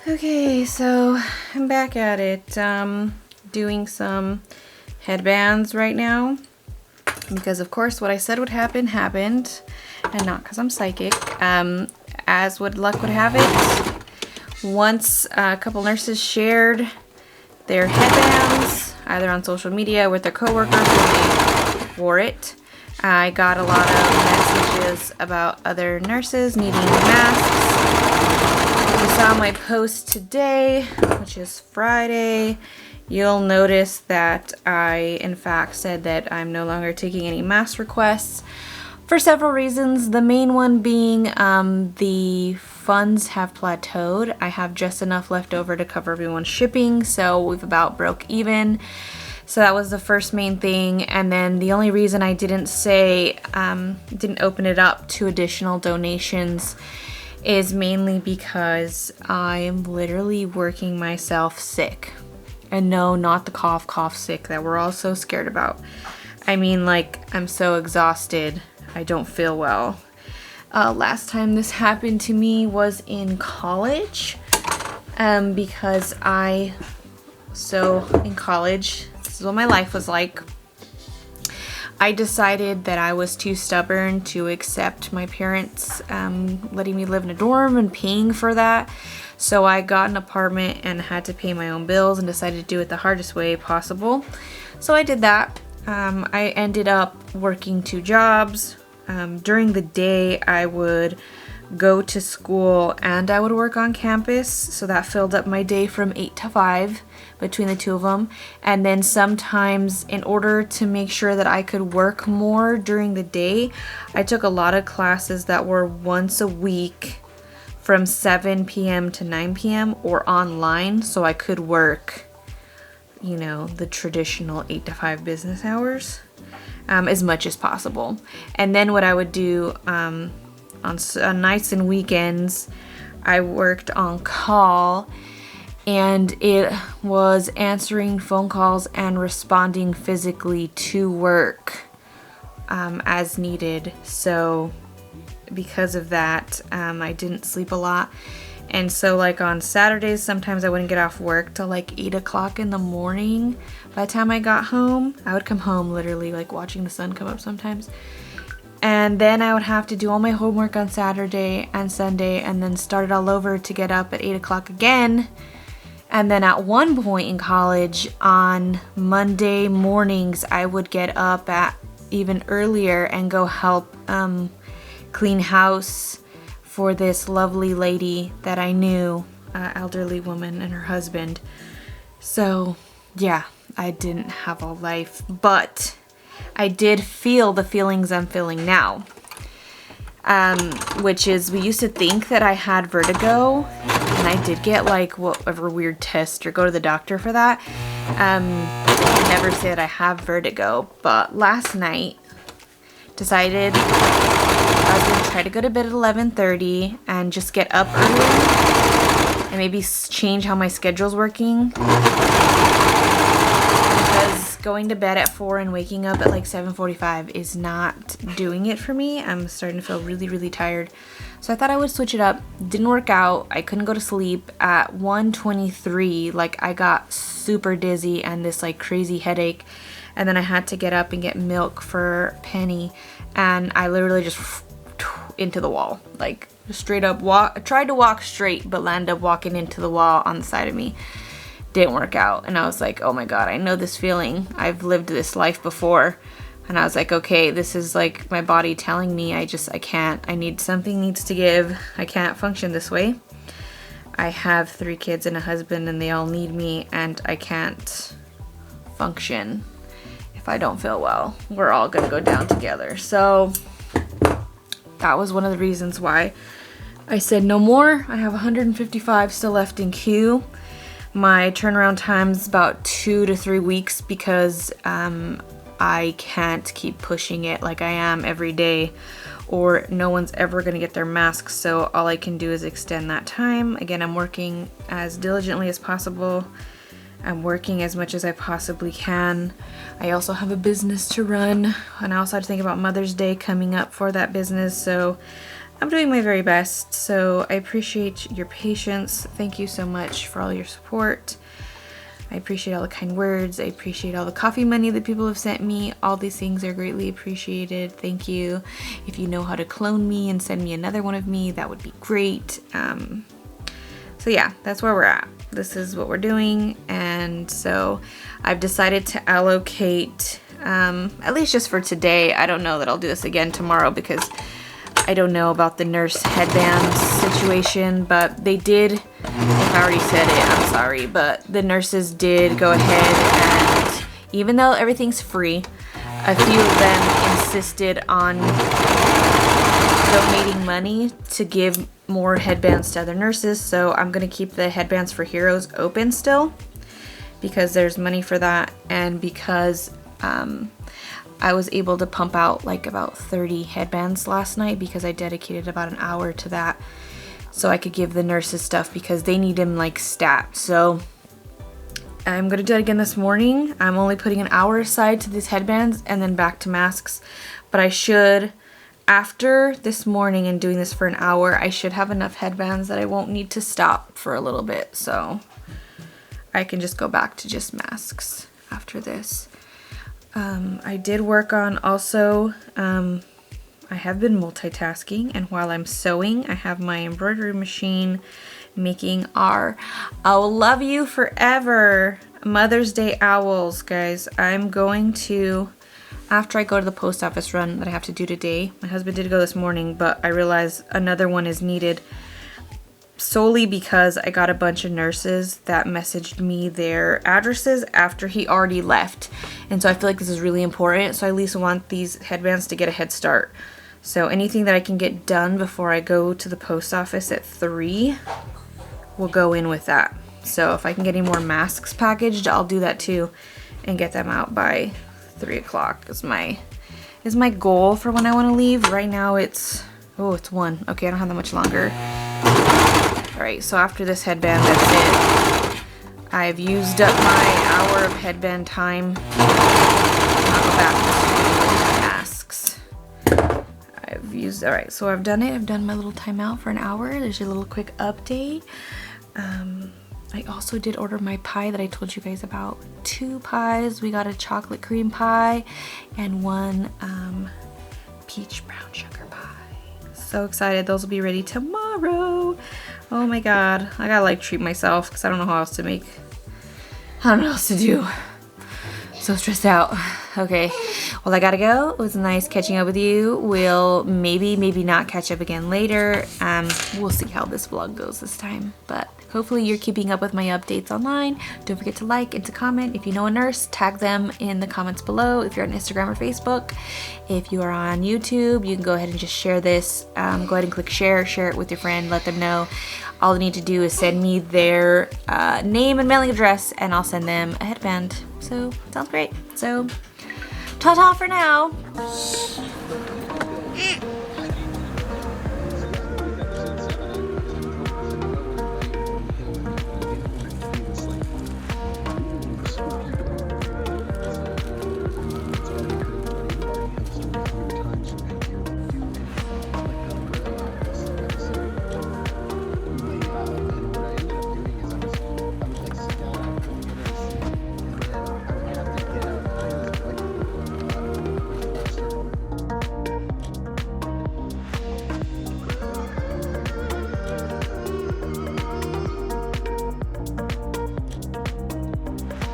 Okay, so I'm back at it, doing some headbands right now, because of course what I said would happen happened, and not because I'm psychic. As luck would have it, once a couple nurses shared their headbands, either on social media with their coworkers or they wore it, I got a lot of messages about other nurses needing masks. If you saw my post today, which is Friday, you'll notice that I, in fact, said that I'm no longer taking any mask requests for several reasons. The main one being the funds have plateaued. I have just enough left over to cover everyone's shipping, so we've about broke even. So that was the first main thing. And then the only reason I didn't open it up to additional donations is mainly because I am literally working myself sick. And no, not the cough sick that we're all so scared about. I mean, like, I'm so exhausted. I don't feel well. Last time this happened to me was in college, because in college, this is what my life was like. I decided that I was too stubborn to accept my parents letting me live in a dorm and paying for that. So I got an apartment and had to pay my own bills and decided to do it the hardest way possible. So I did that. I ended up working 2 jobs. During the day, I would go to school and I would work on campus. So that filled up my day from 8 to 5 between the 2 of them. And then sometimes, in order to make sure that I could work more during the day, I took a lot of classes that were once a week from 7 p.m. to 9 p.m. or online, so I could work, the traditional 8 to 5 business hours as much as possible. And then what I would do on nights and weekends, I worked on call, and it was answering phone calls and responding physically to work as needed. So because of that, I didn't sleep a lot. And so like on Saturdays, sometimes I wouldn't get off work till like 8 o'clock in the morning. By the time I got home, I would come home literally like watching the sun come up sometimes. And then I would have to do all my homework on Saturday and Sunday and then start it all over to get up at 8 o'clock again. And then at one point in college, on Monday mornings, I would get up at even earlier and go help clean house for this lovely lady that I knew, elderly woman and her husband. So yeah, I didn't have a life, but I did feel the feelings I'm feeling now, which is, we used to think that I had vertigo, and I did get like whatever weird test or go to the doctor for that. They never say that I have vertigo, but last night decided I was going to try to go to bed at 11:30 and just get up early and maybe change how my schedule's working. Because going to bed at 4 and waking up at like 7:45 is not doing it for me. I'm starting to feel really, really tired. So I thought I would switch it up. Didn't work out. I couldn't go to sleep. At 1:23, like, I got super dizzy and this like crazy headache. And then I had to get up and get milk for Penny. And I literally just into the wall, like straight up tried to walk straight, but landed up walking into the wall on the side of me. Didn't work out. And I was like, oh my God, I know this feeling. I've lived this life before. And I was like, okay, this is like my body telling me I can't. Something needs to give. I can't function this way. I have 3 kids and a husband and they all need me, and I can't function if I don't feel well. We're all gonna go down together. So that was one of the reasons why I said no more. I have 155 still left in queue. My turnaround time is about 2 to 3 weeks because I can't keep pushing it like I am every day, or no one's ever gonna get their masks. So all I can do is extend that time. Again, I'm working as diligently as possible. I'm working as much as I possibly can. I also have a business to run, and I also have to think about Mother's Day coming up for that business. So I'm doing my very best, so I appreciate your patience. Thank you so much for all your support. I appreciate all the kind words. I appreciate all the coffee money that people have sent me. All these things are greatly appreciated. Thank you. If you know how to clone me and send me another one of me, that would be great. So yeah, that's where we're at. This is what we're doing, and so I've decided to allocate, at least just for today. I don't know that I'll do this again tomorrow because I don't know about the nurse headbands situation, but they did, if I already said it, I'm sorry, but the nurses did go ahead and, even though everything's free, a few of them insisted on donating money to give more headbands to other nurses. So I'm gonna keep the Headbands for Heroes open still because there's money for that, and because I was able to pump out like about 30 headbands last night because I dedicated about an hour to that so I could give the nurses stuff because they need them like stat. So I'm gonna do it again this morning. I'm only putting an hour aside to these headbands and then back to masks, but I should, after this morning and doing this for an hour, I should have enough headbands that I won't need to stop for a little bit, so I can just go back to just masks after this. I did work on also, I have been multitasking, and while I'm sewing, I have my embroidery machine making our I will love you forever Mother's Day owls, guys. I'm going to, after I go to the post office run that I have to do today, my husband did go this morning, but I realized another one is needed solely because I got a bunch of nurses that messaged me their addresses after he already left. And so I feel like this is really important. So I at least want these headbands to get a head start. So anything that I can get done before I go to the post office at 3 will go in with that. So if I can get any more masks packaged, I'll do that too and get them out by 3 o'clock is my goal for when I want to leave. Right now it's 1. Okay, I don't have that much longer. Alright, so after this headband, that's it. I've used up my hour of headband time. I'll go back to masks. Alright, so I've done it. I've done my little timeout for an hour. There's your little quick update. I also did order my pie that I told you guys about. 2 pies. We got a chocolate cream pie and 1 peach brown sugar pie. So excited. Those will be ready tomorrow. Oh my god. I gotta like treat myself because I don't know how else to make. I don't know what else to do. So stressed out. Okay. Well, I gotta go. It was nice catching up with you. We'll maybe not catch up again later. We'll see how this vlog goes this time. But hopefully you're keeping up with my updates online. Don't forget to like and to comment. If you know a nurse, tag them in the comments below. If you're on Instagram or Facebook. If you are on YouTube, you can go ahead and just share this. Go ahead and click share it with your friend, let them know. All they need to do is send me their name and mailing address and I'll send them a headband. So, sounds great. So, ta-ta for now.